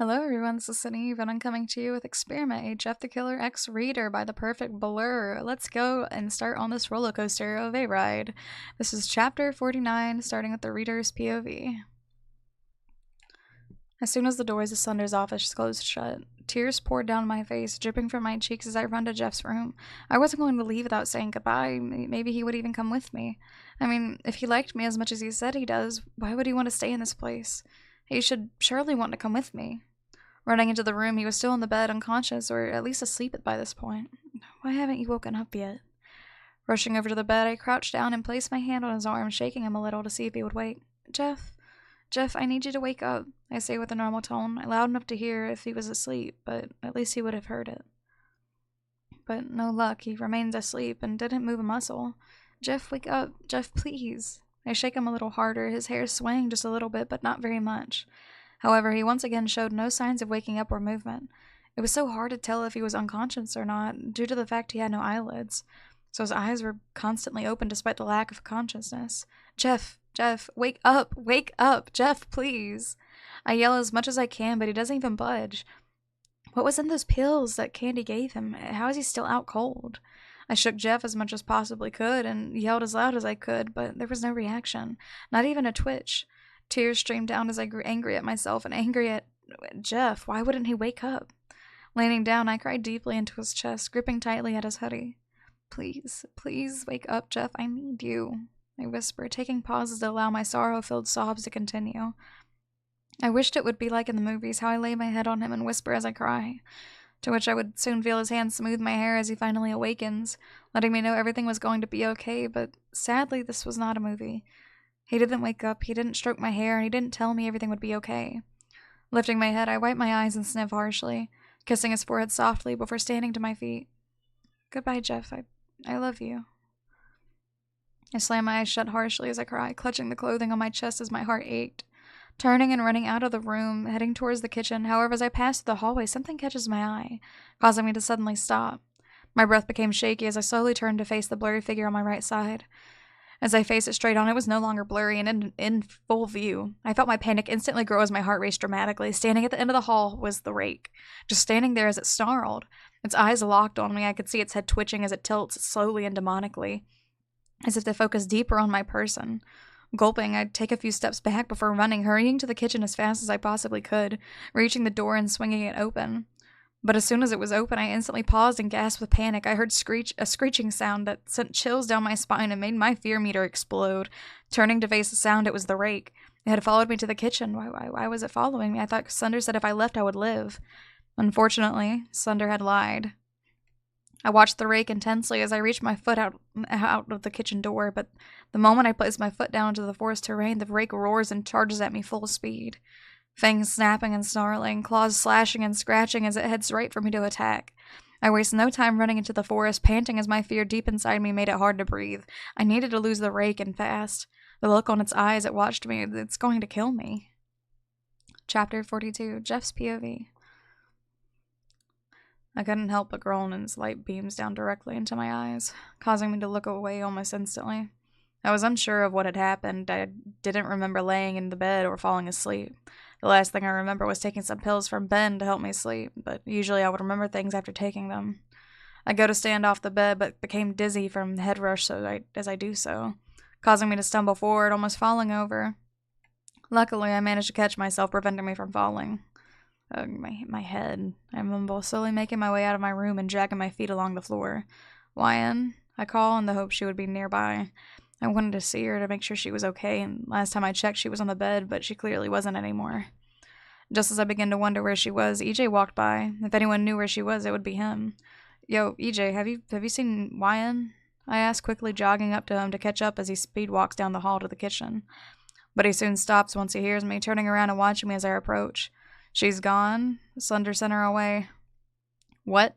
Hello everyone, this is Sunny, and I'm coming to you with Experiment, a Jeff the Killer X Reader by The Perfect Blur. Let's go and start on this roller coaster of a ride. This is chapter 49, starting with the reader's POV. As soon as the doors of Sunder's office closed shut, tears poured down my face, dripping from my cheeks as I ran to Jeff's room. I wasn't going to leave without saying goodbye. Maybe he would even come with me. I mean, if he liked me as much as he said he does, why would he want to stay in this place? He should surely want to come with me. Running into the room, he was still in the bed, unconscious, or at least asleep by this point. Why haven't you woken up yet? Rushing over to the bed, I crouched down and placed my hand on his arm, shaking him a little to see if he would wake. Jeff, I need you to wake up, I say with a normal tone, loud enough to hear if he was asleep, but at least he would have heard it. But no luck, he remains asleep and didn't move a muscle. Jeff, wake up. Jeff, please. I shake him a little harder, his hair swaying just a little bit, but not very much. However, he once again showed no signs of waking up or movement. It was so hard to tell if he was unconscious or not, due to the fact he had no eyelids, so his eyes were constantly open despite the lack of consciousness. Jeff, wake up, Jeff, please. I yell as much as I can, but he doesn't even budge. What was in those pills that Candy gave him? How is he still out cold? I shook Jeff as much as possibly could and yelled as loud as I could, but there was no reaction, not even a twitch. Tears streamed down as I grew angry at myself and angry at Jeff. Why wouldn't he wake up? Leaning down, I cried deeply into his chest, gripping tightly at his hoodie. Please wake up, Jeff. I need you, I whispered, taking pauses to allow my sorrow-filled sobs to continue. I wished it would be like in the movies, how I lay my head on him and whisper as I cry, to which I would soon feel his hand smooth my hair as he finally awakens, letting me know everything was going to be okay, but sadly this was not a movie. He didn't wake up, he didn't stroke my hair, and he didn't tell me everything would be okay. Lifting my head, I wiped my eyes and sniffed harshly, kissing his forehead softly before standing to my feet. Goodbye, Jeff. I love you. I slammed my eyes shut harshly as I cried, clutching the clothing on my chest as my heart ached. Turning and running out of the room, heading towards the kitchen. However, as I passed through the hallway, something catches my eye, causing me to suddenly stop. My breath became shaky as I slowly turned to face the blurry figure on my right side. As I faced it straight on, it was no longer blurry and in full view. I felt my panic instantly grow as my heart raced dramatically. Standing at the end of the hall was the rake, just standing there as it snarled. Its eyes locked on me. I could see its head twitching as it tilts slowly and demonically, as if to focus deeper on my person. Gulping, I'd take a few steps back before running, hurrying to the kitchen as fast as I possibly could, reaching the door and swinging it open. But as soon as it was open, I instantly paused and gasped with panic. I heard a screeching sound that sent chills down my spine and made my fear meter explode. Turning to face the sound, it was the rake. It had followed me to the kitchen. Why was it following me? I thought Sunder said if I left, I would live. Unfortunately, Sunder had lied. I watched the rake intensely as I reached my foot out of the kitchen door, but the moment I placed my foot down into the forest terrain, the rake roars and charges at me full speed. Fangs snapping and snarling, claws slashing and scratching as it heads right for me to attack. I waste no time running into the forest, panting as my fear deep inside me made it hard to breathe. I needed to lose the rake, and fast. The look on its eye as it watched me, it's going to kill me. Chapter 42, Jeff's POV. I couldn't help but groan as light beams down directly into my eyes, causing me to look away almost instantly. I was unsure of what had happened. I didn't remember laying in the bed or falling asleep. The last thing I remember was taking some pills from Ben to help me sleep, but usually I would remember things after taking them. I go to stand off the bed, but became dizzy from the head rush as I do so, causing me to stumble forward, almost falling over. Luckily, I managed to catch myself, preventing me from falling. My head. I mumble, slowly making my way out of my room and dragging my feet along the floor. Wyan, I call in the hope she would be nearby. I wanted to see her to make sure she was okay, and last time I checked she was on the bed, but she clearly wasn't anymore. Just as I began to wonder where she was, EJ walked by. If anyone knew where she was, it would be him. Yo, EJ, have you seen Wyan? I asked, quickly jogging up to him to catch up as he speed walks down the hall to the kitchen. But he soon stops once he hears me, turning around and watching me as I approach. She's gone. Sunder sent her away. What?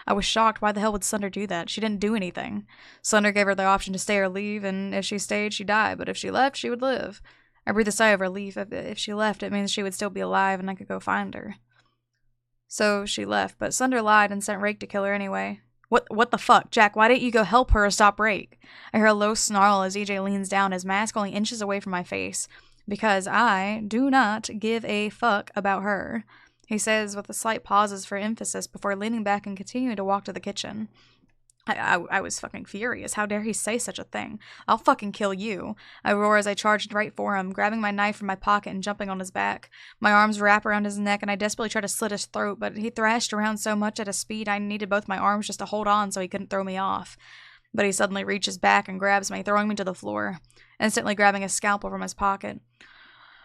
I was shocked. Why the hell would Sunder do that? She didn't do anything. Sunder gave her the option to stay or leave, and if she stayed, she'd die, but if she left, she would live. I breathed a sigh of relief. If she left, it means she would still be alive and I could go find her. So she left, but Sunder lied and sent Rake to kill her anyway. What the fuck? Jack, why didn't you go help her or stop Rake? I hear a low snarl as EJ leans down, his mask only inches away from my face. Because I do not give a fuck about her, he says with a slight pauses for emphasis before leaning back and continuing to walk to the kitchen. I was fucking furious. How dare he say such a thing? I'll fucking kill you. I roar as I charged right for him, grabbing my knife from my pocket and jumping on his back. My arms wrap around his neck and I desperately try to slit his throat, but he thrashed around so much at a speed I needed both my arms just to hold on so he couldn't throw me off. But he suddenly reaches back and grabs me, throwing me to the floor, instantly grabbing a scalpel from his pocket.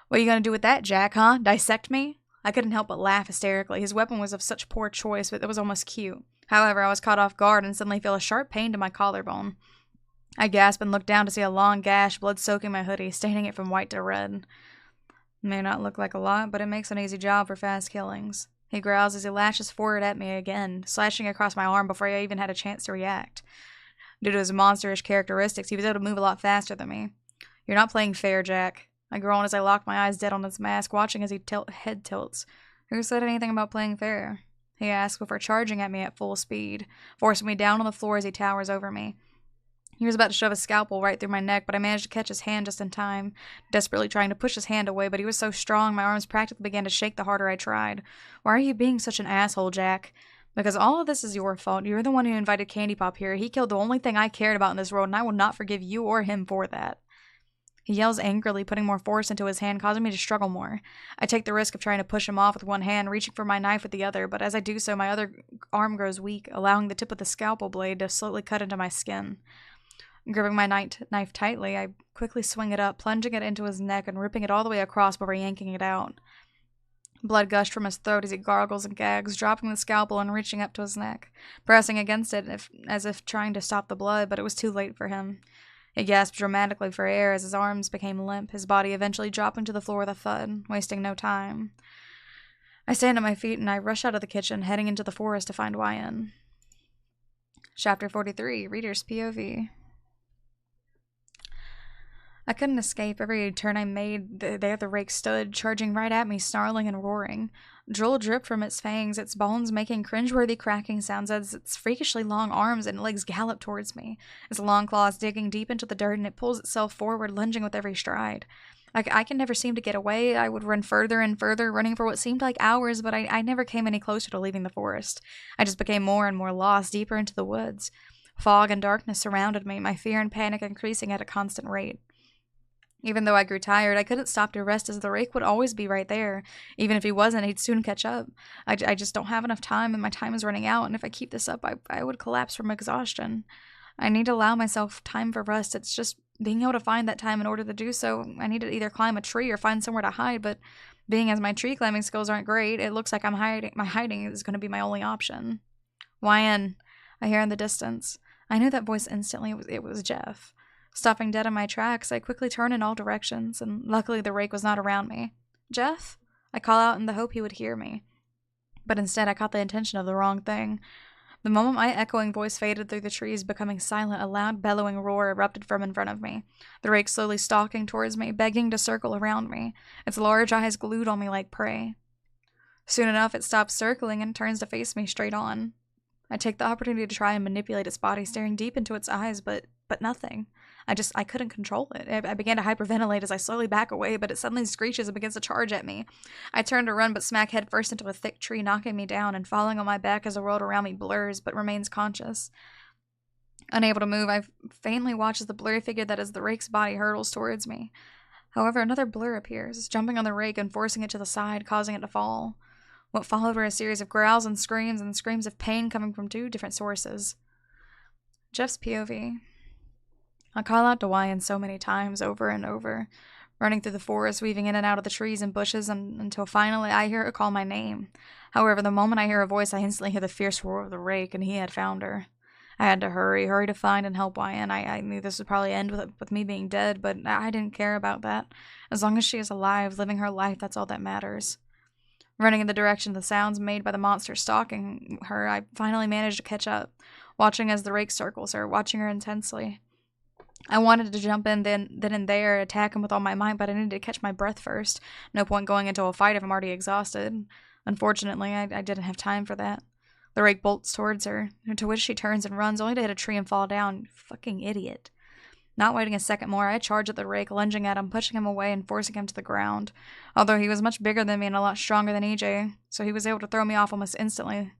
What are you gonna do with that, Jack, huh? Dissect me? I couldn't help but laugh hysterically. His weapon was of such poor choice, but it was almost cute. However, I was caught off guard and suddenly feel a sharp pain to my collarbone. I gasp and look down to see a long gash, blood soaking my hoodie, staining it from white to red. May not look like a lot, but it makes an easy job for fast killings. He growls as he lashes forward at me again, slashing across my arm before I even had a chance to react. Due to his monsterish characteristics, he was able to move a lot faster than me. You're not playing fair, Jack. I groan as I lock my eyes dead on his mask, watching as he head tilts. Who said anything about playing fair? He asks before charging at me at full speed, forcing me down on the floor as he towers over me. He was about to shove a scalpel right through my neck, but I managed to catch his hand just in time, desperately trying to push his hand away, but he was so strong my arms practically began to shake the harder I tried. Why are you being such an asshole, Jack? Because all of this is your fault. You're the one who invited Candy Pop here. He killed the only thing I cared about in this world, and I will not forgive you or him for that. He yells angrily, putting more force into his hand, causing me to struggle more. I take the risk of trying to push him off with one hand, reaching for my knife with the other, but as I do so, my other arm grows weak, allowing the tip of the scalpel blade to slowly cut into my skin. Gripping my knife tightly, I quickly swing it up, plunging it into his neck and ripping it all the way across before yanking it out. Blood gushed from his throat as he gargles and gags, dropping the scalpel and reaching up to his neck, pressing against it as if trying to stop the blood, but it was too late for him. He gasped dramatically for air as his arms became limp, his body eventually dropping to the floor with a thud, wasting no time. I stand on my feet and I rush out of the kitchen, heading into the forest to find YN. Chapter 43, Reader's POV. I couldn't escape. Every turn I made, there the rake stood, charging right at me, snarling and roaring. Drool dripped from its fangs, its bones making cringeworthy cracking sounds as its freakishly long arms and legs galloped towards me, its long claws digging deep into the dirt, and it pulls itself forward, lunging with every stride. I can never seem to get away. I would run further and further, running for what seemed like hours, but I never came any closer to leaving the forest. I just became more and more lost, deeper into the woods. Fog and darkness surrounded me, my fear and panic increasing at a constant rate. Even though I grew tired, I couldn't stop to rest as the rake would always be right there. Even if he wasn't, he'd soon catch up. I just don't have enough time, and my time is running out, and if I keep this up, I would collapse from exhaustion. I need to allow myself time for rest. It's just being able to find that time in order to do so. I need to either climb a tree or find somewhere to hide, but being as my tree climbing skills aren't great, it looks like my hiding is going to be my only option. YN, I hear in the distance. I knew that voice instantly. It was Jeff. Stopping dead in my tracks, I quickly turn in all directions, and luckily the rake was not around me. Jeff? I call out in the hope he would hear me. But instead I caught the attention of the wrong thing. The moment my echoing voice faded through the trees, becoming silent, a loud bellowing roar erupted from in front of me. The rake slowly stalking towards me, begging to circle around me, its large eyes glued on me like prey. Soon enough it stops circling and turns to face me straight on. I take the opportunity to try and manipulate its body, staring deep into its eyes, but nothing. I couldn't control it. I began to hyperventilate as I slowly back away, but it suddenly screeches and begins to charge at me. I turn to run, but smack headfirst into a thick tree, knocking me down and falling on my back as the world around me blurs, but remains conscious. Unable to move, I faintly watch as the blurry figure that is the rake's body hurtles towards me. However, another blur appears, jumping on the rake and forcing it to the side, causing it to fall. What followed were a series of growls and screams of pain coming from two different sources. Jeff's POV. I call out to YN so many times, over and over, running through the forest, weaving in and out of the trees and bushes, until finally I hear her call my name. However, the moment I hear her voice, I instantly hear the fierce roar of the rake, and he had found her. I had to hurry to find and help YN. I knew this would probably end with me being dead, but I didn't care about that. As long as she is alive, living her life, that's all that matters. Running in the direction of the sounds made by the monster stalking her, I finally managed to catch up, watching as the rake circles her, watching her intensely. I wanted to jump in then and there, attack him with all my might, but I needed to catch my breath first. No point going into a fight if I'm already exhausted. Unfortunately, I didn't have time for that. The rake bolts towards her, to which she turns and runs, only to hit a tree and fall down. Fucking idiot. Not waiting a second more, I charged at the rake, lunging at him, pushing him away and forcing him to the ground. Although he was much bigger than me and a lot stronger than EJ, so he was able to throw me off almost instantly.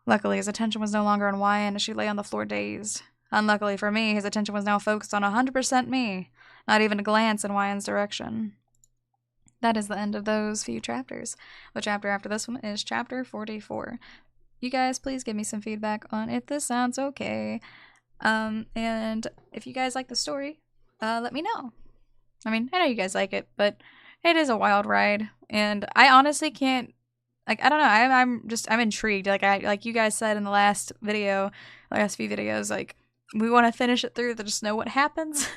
Luckily, his attention was no longer on Wyan as she lay on the floor dazed. Unluckily for me, his attention was now focused on 100% me, not even a glance in Wyan's direction. That is the end of those few chapters. The chapter after this one is chapter 44. You guys, please give me some feedback on if this sounds okay. And if you guys like the story, let me know. I mean, I know you guys like it, but it is a wild ride, and I honestly can't, like, I don't know, I'm intrigued. Like you guys said in the last video, last few videos, like, we want to finish it through to just know what happens.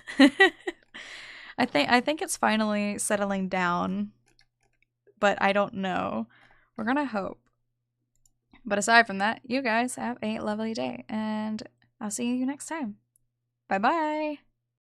I think it's finally settling down, but I don't know. We're gonna hope. But aside from that, you guys have a lovely day, and I'll see you next time. Bye-bye!